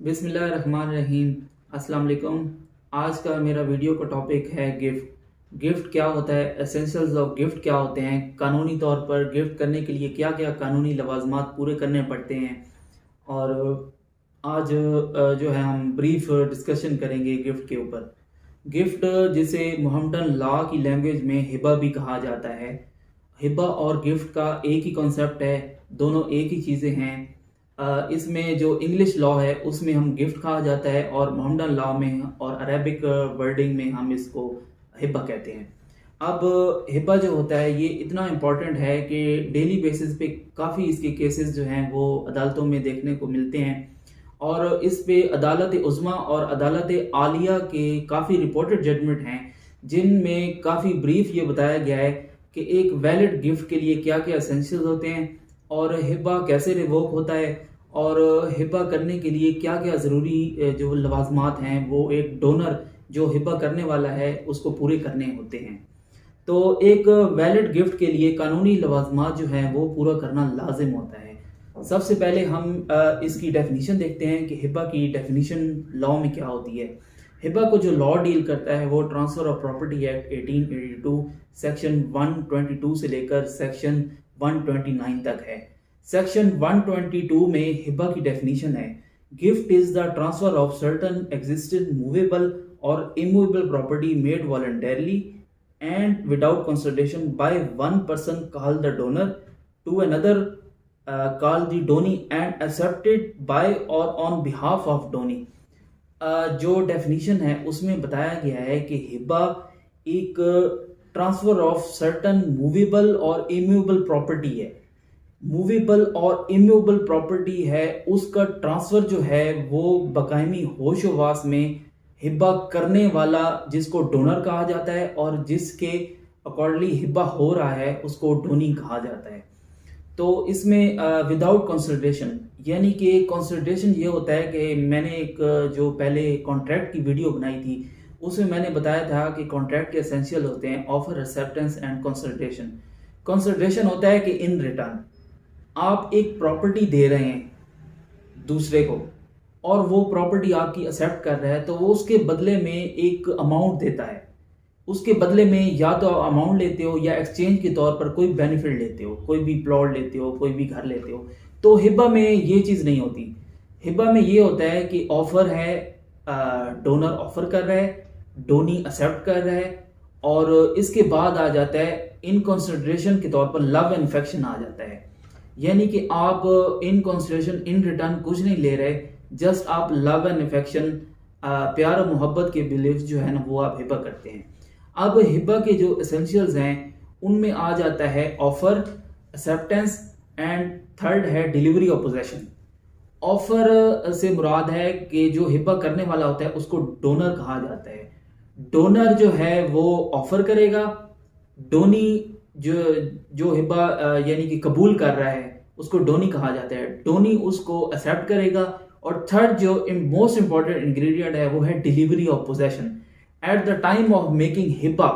बिस्मिल्लाहिर्रहमानिर्रहीम। अस्सलाम वालेकुम। आज का मेरा वीडियो का टॉपिक है गिफ्ट। गिफ्ट क्या होता है, एसेंशियल्स ऑफ गिफ्ट क्या होते हैं, कानूनी तौर पर गिफ्ट करने के लिए क्या क्या कानूनी लवाजमात पूरे करने पड़ते हैं। और आज जो है हम ब्रीफ डिस्कशन करेंगे गिफ्ट के ऊपर। गिफ्ट जिसे मोहम्मदन लॉ की लैंग्वेज में हिबा भी कहा जाता है। हिबा और गिफ्ट का एक ही कॉन्सेप्ट है, दोनों एक ही चीज़ें हैं। इसमें जो इंग्लिश लॉ है उसमें हम गिफ्ट कहा जाता है और मोहम्मदन लॉ में और अरेबिक वर्डिंग में हम इसको हिबा कहते हैं। अब हिबा जो होता है ये इतना इम्पॉर्टेंट है कि डेली बेसिस पे काफ़ी इसके केसेस जो हैं वो अदालतों में देखने को मिलते हैं। और इस पे अदालत उज़्मा और अदालत आलिया के काफ़ी रिपोर्टेड जजमेंट हैं, जिनमें काफ़ी ब्रीफ ये बताया गया है कि एक वैलिड गिफ्ट के लिए क्या क्या एसेंशियल्स होते हैं और हिबा कैसे रिवोक होता है और हिबा करने के लिए क्या क्या ज़रूरी जो लवाजमात हैं वो एक डोनर जो हिबा करने वाला है उसको पूरे करने होते हैं। तो एक वैलिड गिफ्ट के लिए कानूनी लवाजमात जो हैं वो पूरा करना लाजिम होता है। सबसे पहले हम इसकी डेफिनीशन देखते हैं कि हिबा की डेफिनीशन लॉ में क्या होती है। हिबा को जो लॉ डील करता है वो transfer of property act 1882 section 122 से लेकर सेक्शन 129 तक है। सेक्शन 122 में हिबा की डेफिनीशन है, gift is the transfer of certain existing movable और immovable property made voluntarily and without consideration by one person called the donor to another called the donee and accepted by or on behalf of donee। जो definition है उसमें बताया गया है कि हिबा एक transfer of certain movable और immovable property है। मूवेबल और इमूवेबल प्रॉपर्टी है, उसका ट्रांसफर जो है वो बकायमी होशोवास में हिबा करने वाला जिसको डोनर कहा जाता है और जिसके अकॉर्डिंगली हिबा हो रहा है उसको डोनी कहा जाता है। तो इसमें विदाउट कंसिडरेशन, यानी कि कंसिडरेशन ये होता है कि मैंने एक जो पहले कॉन्ट्रैक्ट की वीडियो बनाई थी उसमें मैंने बताया था कि कॉन्ट्रैक्ट के एसेंशियल होते हैं offer, acceptance and consideration. Consideration होता है कि इन रिटर्न आप एक प्रॉपर्टी दे रहे हैं दूसरे को और वो प्रॉपर्टी आपकी एक्सेप्ट कर रहा है, तो वो उसके बदले में एक अमाउंट देता है। उसके बदले में या तो अमाउंट लेते हो या एक्सचेंज के तौर पर कोई बेनिफिट लेते हो, कोई भी प्लॉट लेते हो, कोई भी घर लेते हो। तो हिबा में ये चीज़ नहीं होती। हिबा में ये होता है कि ऑफर है, डोनर ऑफर कर रहा है, डोनी एक्सेप्ट कर रहा है और इसके बाद आ जाता है इन कंसिडरेशन के तौर पर लव एंड अफेक्शन आ जाता है। यानी कि आप इन कंसिडरेशन इन रिटर्न कुछ नहीं ले रहे, जस्ट आप लव एंड अफेक्शन, प्यार और मोहब्बत के बिलीफ जो है ना वो आप हिबा करते हैं। अब हिबा के जो एसेंशियल्स हैं उनमें आ जाता है ऑफर, एक्सेप्टेंस एंड थर्ड है डिलीवरी ऑफ पोजेशन। ऑफर से मुराद है कि जो हिबा करने वाला होता है उसको डोनर कहा जाता है। डोनर जो है वो ऑफर करेगा, डोनी जो जो हिबा यानी कि कबूल कर रहा है उसको डोनी कहा जाता है, डोनी उसको एक्सेप्ट करेगा। और थर्ड जो मोस्ट इंपॉर्टेंट इंग्रेडिएंट है वो है delivery of possession. At the time of making Hiba,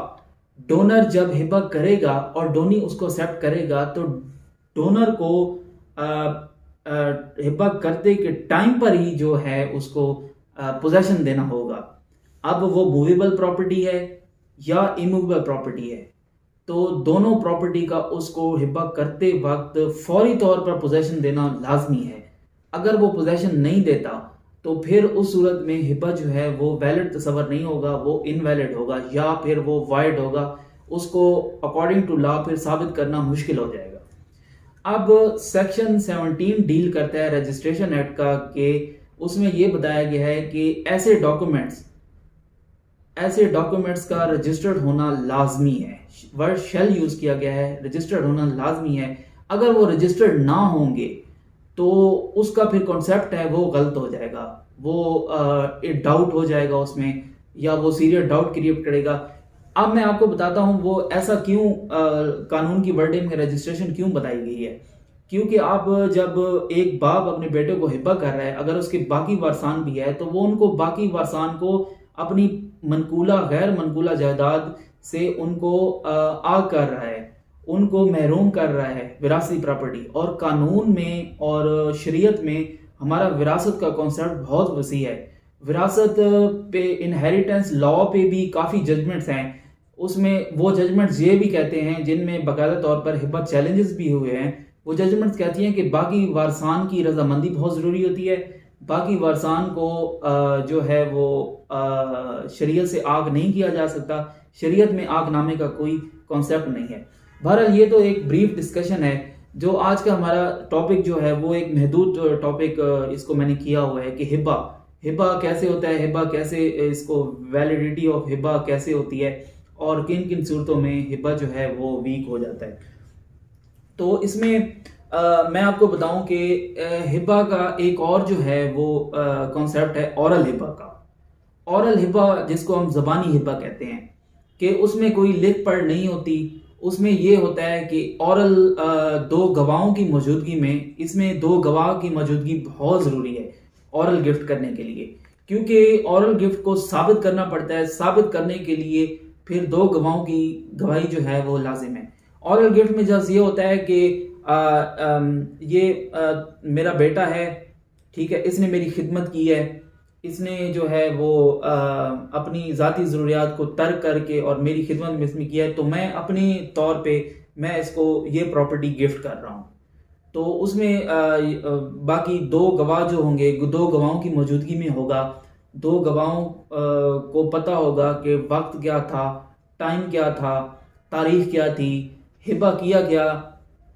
donor जब हिबा करेगा और डोनी उसको एक्सेप्ट करेगा तो डोनर को हिबा करते के टाइम पर ही जो है उसको पोजेशन देना होगा। अब वो मूवेबल प्रॉपर्टी है या इमूवेबल प्रॉपर्टी है, तो दोनों प्रॉपर्टी का उसको हिबा करते वक्त फौरी तौर पर पोजेशन देना लाजमी है। अगर वो पोजेशन नहीं देता तो फिर उस सूरत में हिबा जो है वो वैलिड तस्वर नहीं होगा, वो इनवैलिड होगा या फिर वो वाइड होगा। उसको अकॉर्डिंग टू लॉ फिर साबित करना मुश्किल हो जाएगा। अब सेक्शन 17 डील करता है रजिस्ट्रेशन एक्ट का, कि उसमें ये बताया गया है कि ऐसे डॉक्यूमेंट्स का रजिस्टर्ड होना लाजमी है। वर्ड शेल यूज किया गया है, रजिस्टर्ड होना लाजमी है। अगर वो रजिस्टर्ड ना होंगे तो उसका फिर कॉन्सेप्ट है वो गलत हो जाएगा, वो एक डाउट हो जाएगा उसमें, या वो सीरियस डाउट क्रिएट करेगा। अब मैं आपको बताता हूँ वो ऐसा क्यों कानून की वर्डिंग में रजिस्ट्रेशन क्यों बताई गई है। क्योंकि आप जब एक बाप अपने बेटे को हिबा कर रहा है, अगर उसके बाकी वारसान भी है तो वो उनको बाकी वारसान को अपनी मनकूला गैर मनकूला जायदाद से उनको आग कर रहा है, उनको महरूम कर रहा है विरासती प्रॉपर्टी। और कानून में और शरीयत में हमारा विरासत का कॉन्सेप्ट बहुत वसी है। विरासत पे, इनहेरिटेंस लॉ पे भी काफ़ी जजमेंट्स हैं। उसमें वो जजमेंट्स ये भी कहते हैं, जिनमें बाकायदा तौर पर हिब्बा चैलेंजेस भी हुए हैं, वो जजमेंट्स कहती हैं कि बाकी वारसान की रजामंदी बहुत ज़रूरी होती है। बाकी वारसान को जो है वो शरीयत से आग नहीं किया जा सकता। शरीयत में आग नामे का कोई कॉन्सेप्ट नहीं है। बहरहाल ये तो एक ब्रीफ डिस्कशन है। जो आज का हमारा टॉपिक जो है वो एक महदूद टॉपिक इसको मैंने किया हुआ है कि हिब्बा हिब्बा कैसे होता है, हिब्बा कैसे, इसको वैलिडिटी ऑफ हिब्बा कैसे होती है और किन किन सूरतों में हिब्बा जो है वो वीक हो जाता है। तो इसमें मैं आपको बताऊं कि हिब्बा का एक और जो है वो कॉन्सेप्ट है औरल हिब्बा का। औरल हिब्बा जिसको हम ज़बानी हिब्बा कहते हैं, कि उसमें कोई लिख पढ़ नहीं होती। उसमें ये होता है कि औरल दो गवाहों की मौजूदगी में, इसमें दो गवाह की मौजूदगी बहुत ज़रूरी है औरल गिफ्ट करने के लिए, क्योंकि औरल गिफ्ट को साबित करना पड़ता है। साबित करने के लिए फिर दो गवाहों की गवाही जो है वो लाजिम है। औरल गिफ्ट में जस्ट ये होता है कि मेरा बेटा है, ठीक है, इसने मेरी खिदमत की है, इसने जो है वो अपनी ज़ाती ज़रूरियात को तर्क करके और मेरी खिदमत में इसमें किया है, तो मैं अपने तौर पे मैं इसको ये प्रॉपर्टी गिफ्ट कर रहा हूँ। तो उसमें बाकी दो गवाह जो होंगे, दो गवाहों की मौजूदगी में होगा। दो गवाहों को पता होगा कि वक्त क्या था, टाइम क्या था, तारीख क्या थी, हिब्बा किया क्या,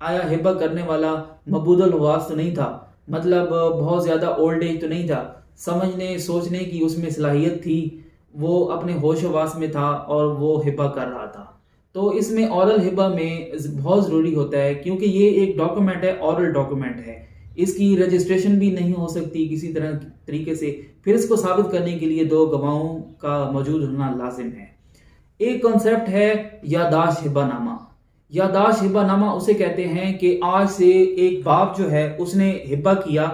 आया हिब्बा करने वाला मबूदल हवास तो नहीं था, मतलब बहुत ज़्यादा ओल्ड एज तो नहीं था, समझने सोचने की उसमें सलाहियत थी, वो अपने होश हवास में था और वो हिब्बा कर रहा था। तो इसमें औरल हिब्बा में बहुत ज़रूरी होता है, क्योंकि ये एक डॉक्यूमेंट है, औरल डॉक्यूमेंट है। इसकी रजिस्ट्रेशन भी नहीं हो सकती किसी तरह तरीके से। फिर इसको साबित करने के लिए दो गवाहों का मौजूद होना लाजिम है। एक कॉन्सेप्ट है यादाश्त हिब्बानामा। यादाश्त हिब्बानामा उसे कहते हैं कि आज से एक बाप जो है उसने हिब्बा किया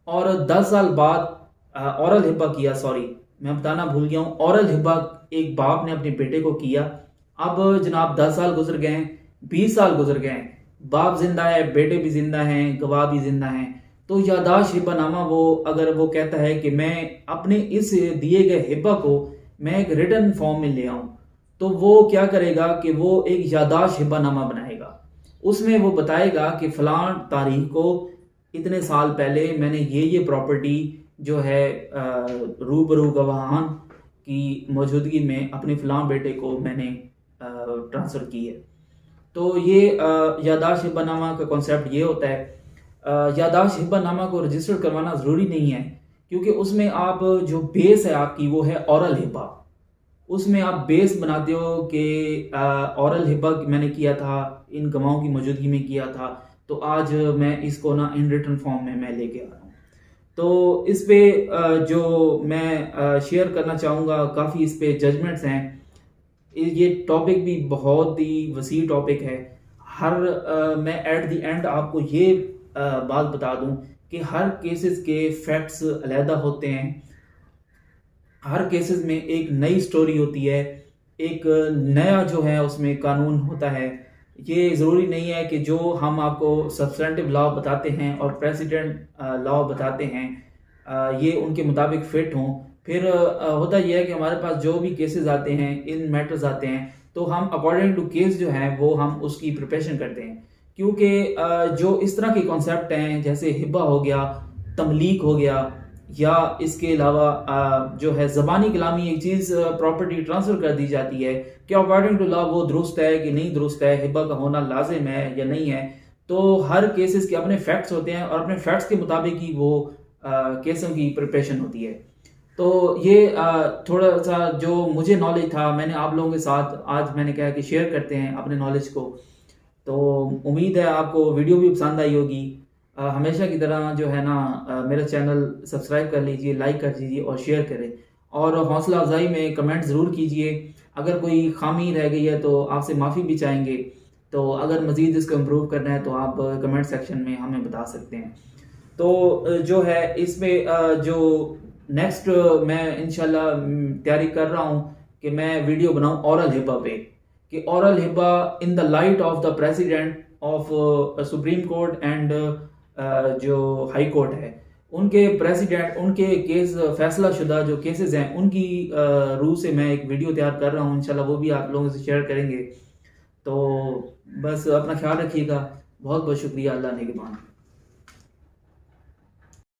और 10 साल बाद औरल हिब्बा किया, सॉरी मैं बताना भूल गया हूँ, औरल हिब्बा एक बाप ने अपने बेटे को किया। अब जनाब 10 साल गुजर गए हैं, 20 साल गुजर गए हैं, बाप जिंदा है, बेटे भी जिंदा हैं, गवाह भी जिंदा हैं। तो यादाश्त हिब्बानामा वो अगर वो कहता है कि मैं अपने इस दिए गए हिब्बा को मैं एक रिटन फॉर्म में ले आऊं, तो वो क्या करेगा कि वो एक यादाश्त हिब्बानामा बनाएगा। उसमें वो बताएगा कि फलां तारीख को इतने साल पहले मैंने ये प्रॉपर्टी जो है रूबरू गवाहान की मौजूदगी में अपने फलां बेटे को मैंने ट्रांसफ़र की है। तो ये यादाश्त हिब्बानामा का कॉन्सेप्ट ये होता है। यादाश्त हिब्बानामा को रजिस्टर करवाना ज़रूरी नहीं है, क्योंकि उसमें आप जो बेस है आपकी वो है औरल हिब्बा। उसमें आप बेस बनाते हो कि औरल हिब्बा मैंने किया था, इन गवाहों की मौजूदगी में किया था, तो आज मैं इसको ना इन रिटन फॉर्म में मैं लेके आ रहा हूँ। तो इस पे जो मैं शेयर करना चाहूँगा, काफ़ी इस पे जजमेंट्स हैं। ये टॉपिक भी बहुत ही वसी टॉपिक है। मैं एट द एंड आपको ये बात बता दूं कि हर केसेस के फैक्ट्स अलहदा होते हैं। हर केसेस में एक नई स्टोरी होती है, एक नया जो है उसमें कानून होता है। ये ज़रूरी नहीं है कि जो हम आपको सब्सटेंटिव लॉ बताते हैं और प्रेसिडेंट लॉ बताते हैं ये उनके मुताबिक फिट हों। फिर होता यह है कि हमारे पास जो भी केसेस आते हैं, इन मैटर्स आते हैं, तो हम अकॉर्डिंग टू केस जो है वो हम उसकी प्रिपरेशन करते हैं। क्योंकि जो इस तरह के कॉन्सेप्ट हैं, जैसे हिब्बा हो गया, तमलीक हो गया, या इसके अलावा जो है ज़बानी कलामी एक चीज़ प्रॉपर्टी ट्रांसफ़र कर दी जाती है कि अकॉर्डिंग टू लॉ वो दुरुस्त है कि नहीं दुरुस्त है, हिब्बा का होना लाजिम है या नहीं है। तो हर केसेस के अपने फैक्ट्स होते हैं और अपने फैक्ट्स के मुताबिक ही वो केसों की प्रिपरेशन होती है। तो ये थोड़ा सा जो मुझे नॉलेज था, मैंने आप लोगों के साथ आज मैंने कहा कि शेयर करते हैं अपने नॉलेज को। तो उम्मीद है आपको वीडियो भी पसंद आई होगी। हमेशा की तरह जो है ना मेरा चैनल सब्सक्राइब कर लीजिए, लाइक कर दीजिए और शेयर करें, और हौसला अफजाई में कमेंट ज़रूर कीजिए। अगर कोई खामी रह गई है तो आपसे माफ़ी भी चाहेंगे। तो अगर मज़ीद इसको इम्प्रूव करना है तो आप कमेंट सेक्शन में हमें बता सकते हैं। तो जो है इसमें जो नेक्स्ट मैं इंशाल्लाह तैयारी कर रहा हूँ कि मैं वीडियो बनाऊँ औरल हिब्बा पे, कि औरल हिब्बा in the light of the president of supreme court and जो हाई कोर्ट है उनके प्रेसिडेंट, उनके केस फैसला शुदा जो केसेस हैं उनकी रूह से मैं एक वीडियो तैयार कर रहा हूँ, इंशाल्लाह वो भी आप लोगों से शेयर करेंगे। तो बस अपना ख्याल रखिएगा। बहुत बहुत शुक्रिया। अल्लाह ने के बाद।